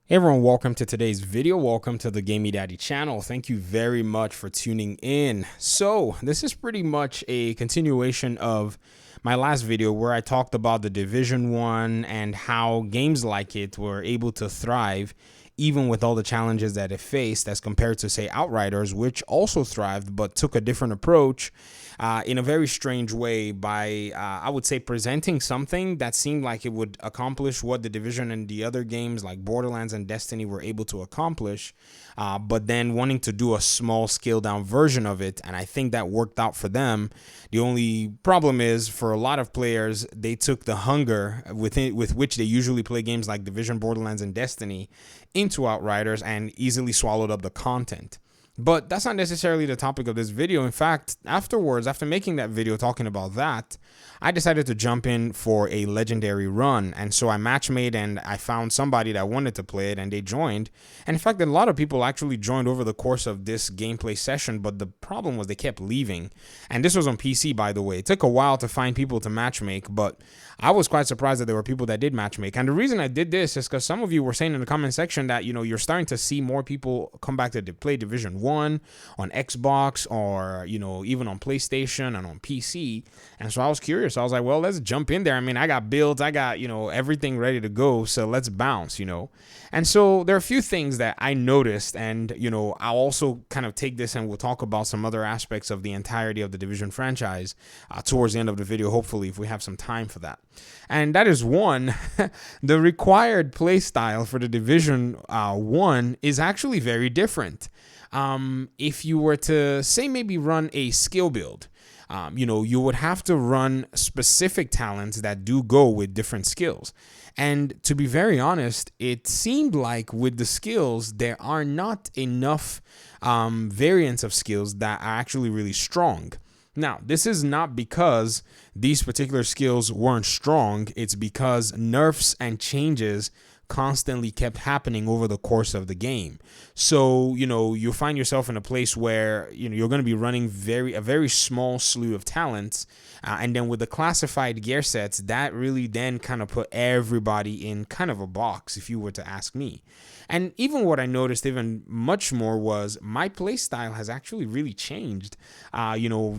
Hey everyone, welcome to today's video. Welcome to the Gamey Daddy channel. Thank you very much for tuning in. So this is pretty much a continuation of my last video where I talked about the Division 1 and how games like it were able to thrive even with all the challenges that it faced as compared to, say, Outriders, which also thrived but took a different approach in a very strange way by, I would say, presenting something that seemed like it would accomplish what the Division and the other games like Borderlands and Destiny were able to accomplish, but then wanting to do a small scale down version of it. And I think that worked out for them. The only problem is for a lot of players, they took the hunger with which they usually play games like Division, Borderlands, and Destiny into Outriders and easily swallowed up the content. But that's not necessarily the topic of this video. In fact, afterwards, after making that video talking about that, I decided to jump in for a legendary run. And so I matchmade and I found somebody that wanted to play it and they joined. And in fact, a lot of people actually joined over the course of this gameplay session, but the problem was they kept leaving. And this was on PC, by the way. It took a while to find people to matchmake, but I was quite surprised that there were people that did matchmake. And the reason I did this is because some of you were saying in the comment section that, you're starting to see more people come back to play Division 1 on Xbox or, even on PlayStation and on PC. And so I was curious. I was like, well, let's jump in there. I mean, I got builds, I got, everything ready to go. So let's bounce, And so there are a few things that I noticed. And, I'll also kind of take this and we'll talk about some other aspects of the entirety of the Division franchise towards the end of the video, hopefully, if we have some time for that. And that is one, the required play style for the Division 1 is actually very different. If you were to say maybe run a skill build, you would have to run specific talents that do go with different skills. And to be very honest, it seemed like with the skills, there are not enough variants of skills that are actually really strong. Now, this is not because these particular skills weren't strong. It's because nerfs and changes constantly kept happening over the course of the game. So, you find yourself in a place where, you're going to be running a very small slew of talents. And then with the classified gear sets, that really then kind of put everybody in kind of a box, if you were to ask me. And even what I noticed even much more was my playstyle has actually really changed,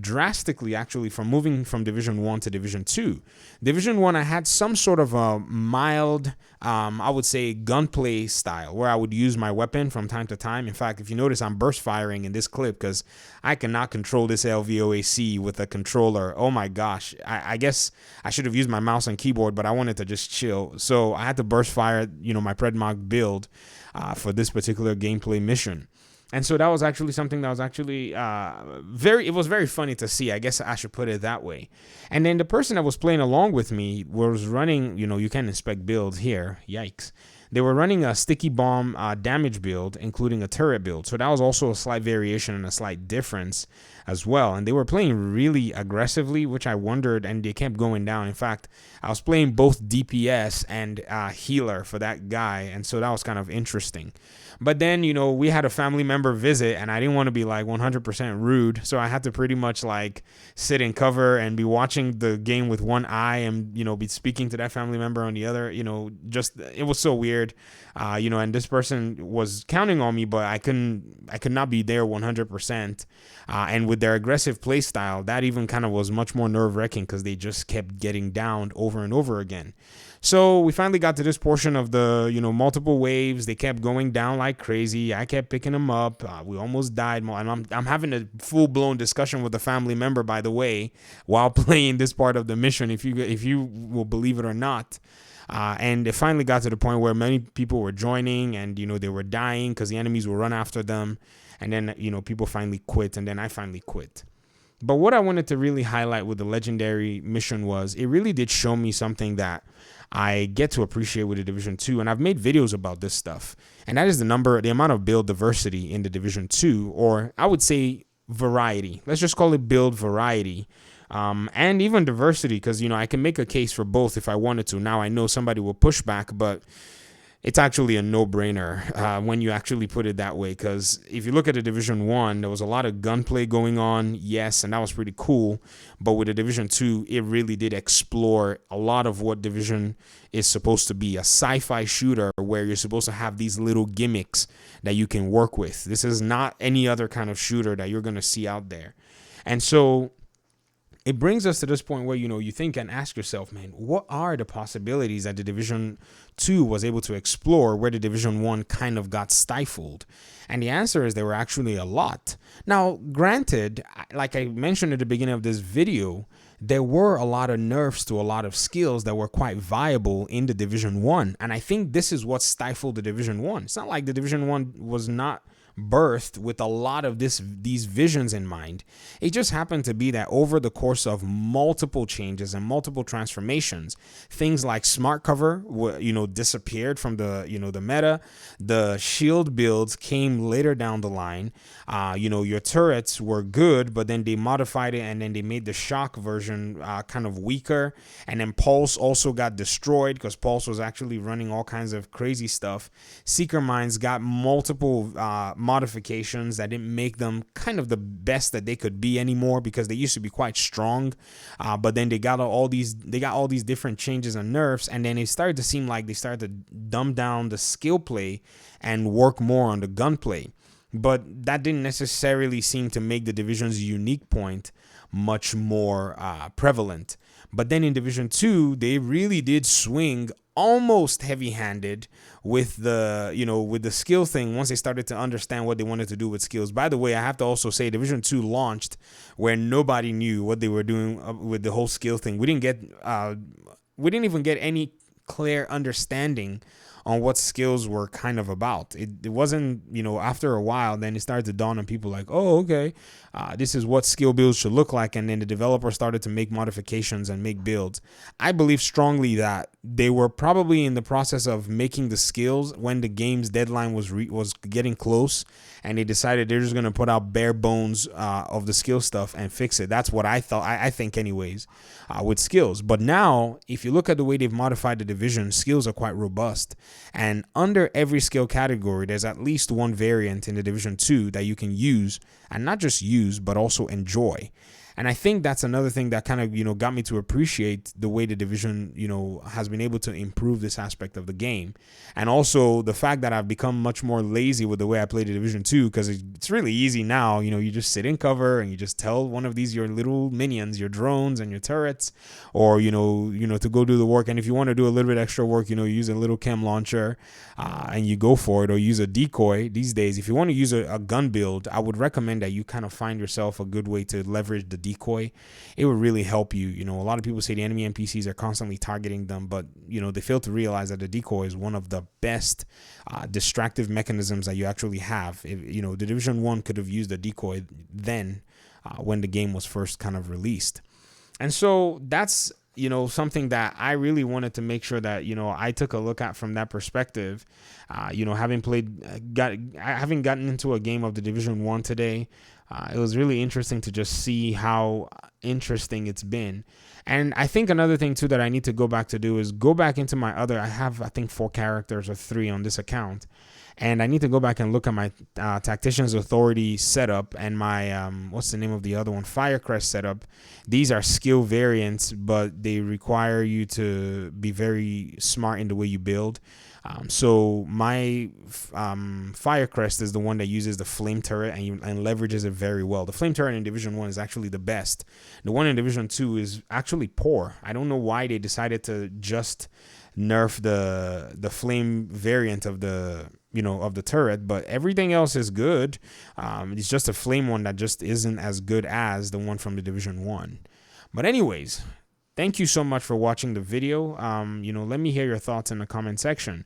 drastically actually from moving from Division 1 to Division 2. Division 1, I had some sort of a mild, I would say, gunplay style where I would use my weapon from time to time. In fact, if you notice, I'm burst firing in this clip because I cannot control this LVOAC with a controller. Oh my gosh. I guess I should have used my mouse and keyboard, but I wanted to just chill. So I had to burst fire, my Predmog build for this particular gameplay mission. And so that was actually something that was actually it was very funny to see. I guess I should put it that way. And then the person that was playing along with me was running, you can inspect builds here. Yikes. They were running a sticky bomb damage build, including a turret build. So that was also a slight variation and a slight difference as well. And they were playing really aggressively, which I wondered, and they kept going down. In fact, I was playing both DPS and healer for that guy. And so that was kind of interesting. But then, we had a family member visit and I didn't want to be like 100% rude. So I had to pretty much like sit in cover and be watching the game with one eye and, be speaking to that family member on the other, it was so weird. And this person was counting on me, but I could not be there 100%. And with their aggressive play style, that even kind of was much more nerve wracking because they just kept getting downed over and over again. So we finally got to this portion of the, multiple waves. They kept going down like crazy. I kept picking them up. We almost died. And I'm having a full-blown discussion with a family member, by the way, while playing this part of the mission, if you will believe it or not. And it finally got to the point where many people were joining and, they were dying because the enemies would run after them. And then, people finally quit. And then I finally quit. But what I wanted to really highlight with the legendary mission was it really did show me something that I get to appreciate with the Division 2. And I've made videos about this stuff. And that is the amount of build diversity in the Division 2, or I would say variety. Let's just call it build variety. And even diversity, because, I can make a case for both if I wanted to. Now I know somebody will push back, but it's actually a no-brainer when you actually put it that way. Because if you look at the Division 1, there was a lot of gunplay going on, yes, and that was pretty cool. But with the Division 2, it really did explore a lot of what Division is supposed to be, a sci-fi shooter where you're supposed to have these little gimmicks that you can work with. This is not any other kind of shooter that you're going to see out there. And so it brings us to this point where, you think and ask yourself, man, what are the possibilities that the Division 2 was able to explore where the Division 1 kind of got stifled? And the answer is there were actually a lot. Now, granted, like I mentioned at the beginning of this video, there were a lot of nerfs to a lot of skills that were quite viable in the Division 1. And I think this is what stifled the Division 1. It's not like the Division 1 was not birthed with a lot of these visions in mind. It just happened to be that over the course of multiple changes and multiple transformations, things like smart cover disappeared from the the meta. The shield builds came later down the line. Your turrets were good, but then they modified it and then they made the shock version kind of weaker. And then Pulse also got destroyed because Pulse was actually running all kinds of crazy stuff. Seeker Mines got multiple modifications that didn't make them kind of the best that they could be anymore, because they used to be quite strong, but then they got all these different changes and nerfs, and then it started to seem like they started to dumb down the skill play and work more on the gunplay. But that didn't necessarily seem to make the Division's unique point much more prevalent. But then in Division 2, they really did swing almost heavy-handed with the skill thing once they started to understand what they wanted to do with skills. By the way, I have to also say Division 2 launched where nobody knew what they were doing with the whole skill thing. We didn't even get any clear understanding on what skills were kind of about. It wasn't, after a while, then it started to dawn on people like, oh, okay, this is what skill builds should look like. And then the developer started to make modifications and make builds. I believe strongly that they were probably in the process of making the skills when the game's deadline was getting close, and they decided they're just going to put out bare bones of the skill stuff and fix it. That's what I thought. I think anyways, with skills. But now, if you look at the way they've modified the Division, skills are quite robust. And under every skill category, there's at least one variant in the Division 2 that you can use, and not just use, but also enjoy. And I think that's another thing that kind of, got me to appreciate the way the Division, has been able to improve this aspect of the game. And also the fact that I've become much more lazy with the way I play the Division 2, because it's really easy now. You just sit in cover and you just tell one of these, your little minions, your drones and your turrets, or, to go do the work. And if you want to do a little bit extra work, you use a little chem launcher and you go for it, or use a decoy. These days, if you want to use a gun build, I would recommend that you kind of find yourself a good way to leverage the decoy. It would really help you. A lot of people say the enemy NPCs are constantly targeting them, but they fail to realize that the decoy is one of the best distractive mechanisms that you actually have. The Division 1 could have used the decoy then when the game was first kind of released. And so that's something that I really wanted to make sure that I took a look at from that perspective. Having gotten into a game of the Division 1 today, it was really interesting to just see how interesting it's been. And I think another thing too that I need to go back to do is go back into my other, I have I think 4 characters or 3 on this account, and I need to go back and look at my Tactician's Authority setup and my what's the name of the other one, Firecrest setup. These are skill variants, but they require you to be very smart in the way you build. So my Firecrest is the one that uses the flame turret and leverages it very well. The flame turret in Division 1 is actually the best. The one in Division 2 is actually poor. I don't know why they decided to just nerf the flame variant of the of the turret, but everything else is good. It's just a flame one that just isn't as good as the one from the Division 1. But anyways, thank you so much for watching the video. Let me hear your thoughts in the comment section.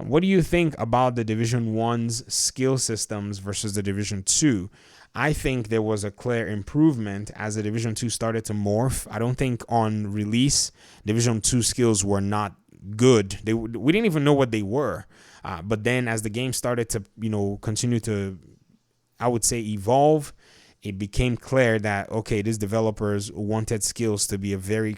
What do you think about the Division 1's skill systems versus the Division 2? I think there was a clear improvement as the Division 2 started to morph. I don't think on release, Division 2 skills were not good. We didn't even know what they were. But then as the game started to, continue to, I would say, evolve, it became clear that, okay, these developers wanted skills to be a very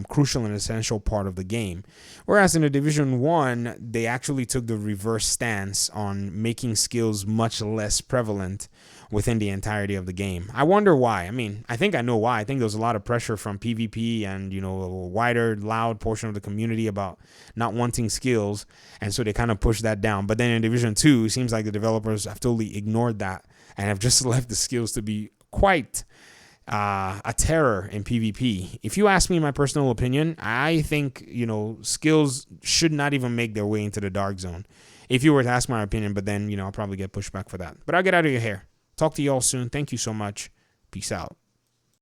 crucial and essential part of the game. Whereas in the Division 1, they actually took the reverse stance on making skills much less prevalent within the entirety of the game. I wonder why. I mean, I think I know why. I think there was a lot of pressure from PvP and, you know, a wider, loud portion of the community about not wanting skills, and so they kind of pushed that down. But then in Division 2, it seems like the developers have totally ignored that and have just left the skills to be quite a terror in PvP. If you ask me my personal opinion, I think, you know, skills should not even make their way into the dark zone. If you were to ask my opinion, but then, you know, I'll probably get pushback for that. But I'll get out of your hair. Talk to you all soon. Thank you so much. Peace out.